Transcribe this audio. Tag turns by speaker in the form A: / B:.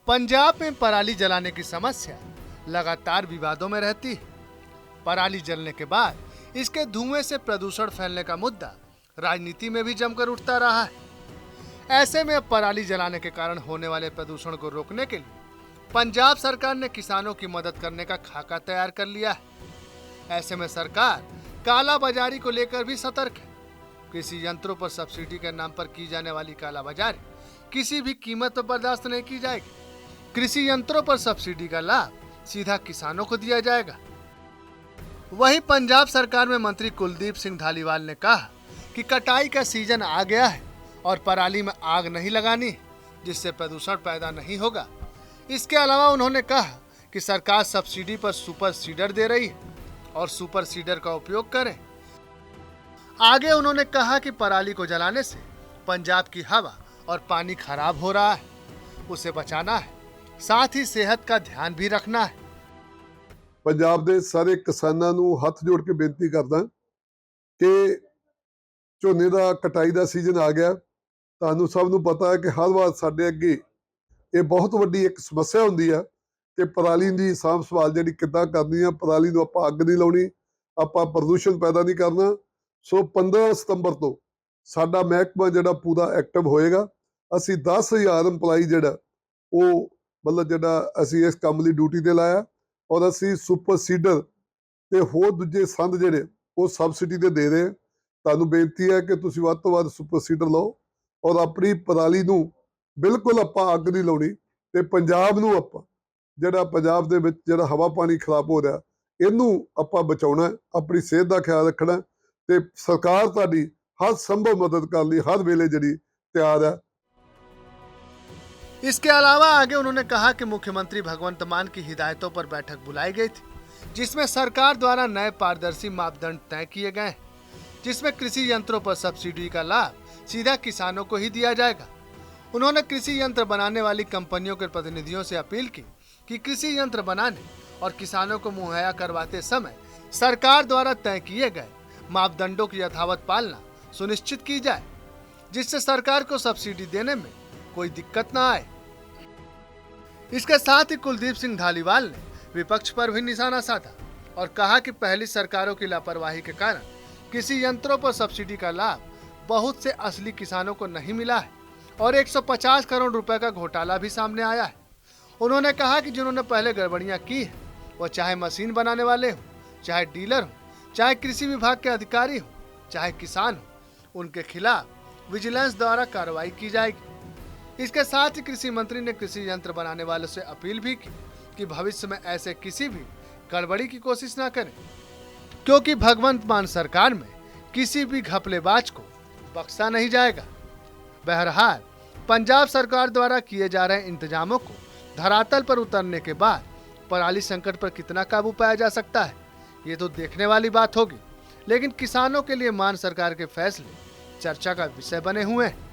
A: पंजाब में पराली जलाने की समस्या लगातार विवादों में रहती है। पराली जलने के बाद इसके धुएं से प्रदूषण फैलने का मुद्दा राजनीति में भी जमकर उठता रहा है। ऐसे में अब पराली जलाने के कारण होने वाले प्रदूषण को रोकने के लिए पंजाब सरकार ने किसानों की मदद करने का खाका तैयार कर लिया है। ऐसे में सरकार कालाबाजारी को लेकर भी सतर्क है। कृषि यंत्रों पर सब्सिडी के नाम पर की जाने वाली कालाबाजारी किसी भी कीमत पर बर्दाश्त नहीं की जाएगी। कृषि यंत्रों पर सब्सिडी का लाभ सीधा किसानों को दिया जाएगा। वहीं पंजाब सरकार में मंत्री कुलदीप सिंह धालीवाल ने कहा कि कटाई का सीजन आ गया है और पराली में आग नहीं लगानी, जिससे प्रदूषण पैदा नहीं होगा। इसके अलावा उन्होंने कहा कि सरकार सब्सिडी पर सुपर सीडर दे रही है और सुपर सीडर का उपयोग करें। आगे उन्होंने कहा कि पराली को जलाने से पंजाब की हवा और पानी खराब हो रहा है, उसे बचाना है, साथ ही सेहत का ध्यान भी रखना है।
B: पंजाब ਦੇ ਸਾਰੇ ਕਿਸਾਨਾਂ ਨੂੰ ਹੱਥ ਜੋੜ ਕੇ ਬੇਨਤੀ ਕਰਦਾ ਕਿ ਝੋਨੇ ਦਾ ਕਟਾਈ ਦਾ ਸੀਜ਼ਨ ਆ ਗਿਆ। ਤੁਹਾਨੂੰ ਸਭ ਨੂੰ ਪਤਾ ਹੈ ਕਿ ਹਰ ਵਾਰ ਸਾਡੇ ਅੱਗੇ ਇਹ ਬਹੁਤ ਵੱਡੀ ਇੱਕ ਸਮੱਸਿਆ ਹੁੰਦੀ ਆ ਕਿ ਪਰਾਲੀ ਦੀ ਸਾਂਭ ਸੰਭਾਲ ਜਿਹੜੀ ਕਿੱਦਾਂ ਕਰਨੀ ਆ। ਪਰਾਲੀ ਨੂੰ ਆਪਾਂ ਅੱਗ ਨਹੀਂ ਲਾਉਣੀ, ਆਪਾਂ ਪ੍ਰਦੂਸ਼ਣ ਪੈਦਾ ਨਹੀਂ ਕਰਨਾ। ਸੋ 15 ਸਤੰਬਰ ਤੋਂ ਸਾਡਾ ਮਹਿਕਮਾ ਜਿਹੜਾ ਪੂਰਾ ਐਕਟਿਵ ਹੋਏਗਾ। ਅਸੀਂ 10,000 EMPLOYE ਜਿਹੜਾ ਉਹ ਮਤਲਬ ਜਿਹੜਾ ਅਸੀਂ ਇਸ ਕੰਮ ਲਈ ਡਿਊਟੀ ਤੇ ਲਾਇਆ ਔਰ ਅਸੀਂ ਸੁਪਰ ਸੀਡਰ ਤੇ ਹੋਰ ਦੂਜੇ ਸੰਦ ਜਿਹੜੇ ਉਹ ਸਬਸਿਡੀ ਤੇ ਦੇ ਰਹੇ। ਤੁਹਾਨੂੰ ਬੇਨਤੀ ਹੈ ਕਿ ਤੁਸੀਂ ਵੱਧ ਤੋਂ ਵੱਧ ਸੁਪਰ ਸੀਡਰ ਲਓ ਔਰ ਆਪਣੀ ਪਰਾਲੀ ਨੂੰ ਬਿਲਕੁਲ ਆਪਾਂ ਅੱਗ ਨਹੀਂ ਲਾਉਣੀ ਤੇ ਪੰਜਾਬ ਨੂੰ ਆਪਾਂ ਜਿਹੜਾ ਪੰਜਾਬ ਦੇ ਵਿੱਚ ਜਿਹੜਾ ਹਵਾ ਪਾਣੀ ਖਰਾਬ ਹੋ ਰਿਹਾ ਇਹਨੂੰ ਆਪਾਂ ਬਚਾਉਣਾ, ਆਪਣੀ ਸਿਹਤ ਦਾ ਖਿਆਲ ਰੱਖਣਾ ਤੇ ਸਰਕਾਰ ਤੁਹਾਡੀ हर संभव मदद कर ली हर वेले जड़ी तैयार है।
A: इसके अलावा आगे उन्होंने कहा कि मुख्यमंत्री भगवंत मान की हिदायतों पर बैठक बुलाई गई थी, जिसमें सरकार द्वारा नए पारदर्शी मापदंड तय किए गए हैं, जिसमें कृषि यंत्रों पर सब्सिडी का लाभ सीधा किसानों को ही दिया जाएगा। उन्होंने कृषि यंत्र बनाने वाली कंपनियों के प्रतिनिधियों से अपील की कि कृषि यंत्र बनाने और किसानों को मुहैया करवाते समय सरकार द्वारा तय किए गए मापदंडों की यथावत पालना सुनिश्चित की जाए, जिससे सरकार को सब्सिडी देने में कोई दिक्कत न आए। इसके साथ ही कुलदीप सिंह धालीवाल ने विपक्ष पर भी निशाना साधा और कहा कि पहली सरकारों की लापरवाही के कारण कृषि यंत्रों पर सब्सिडी का लाभ बहुत से असली किसानों को नहीं मिला है और 150 करोड़ रुपए का घोटाला भी सामने आया है। उन्होंने कहा कि जिन्होंने पहले गड़बड़ियां की है, वो चाहे मशीन बनाने वाले हो, चाहे डीलर हो, चाहे कृषि विभाग के अधिकारी हो, चाहे किसान हो, उनके खिलाफ विजिलेंस द्वारा कार्रवाई की जाएगी। इसके साथ ही कृषि मंत्री ने कृषि यंत्र बनाने वालों से अपील भी की कि भविष्य में ऐसे किसी भी गड़बड़ी की कोशिश न करें, क्योंकि भगवंत मान सरकार में किसी भी घपलेबाज को बख्शा नहीं जाएगा। बहरहाल पंजाब सरकार द्वारा किए जा रहे इंतजामों को धरातल पर उतरने के बाद पराली संकट पर कितना काबू पाया जा सकता है, ये तो देखने वाली बात होगी। लेकिन किसानों के लिए मान सरकार के फैसले चर्चा का विषय बने हुए हैं।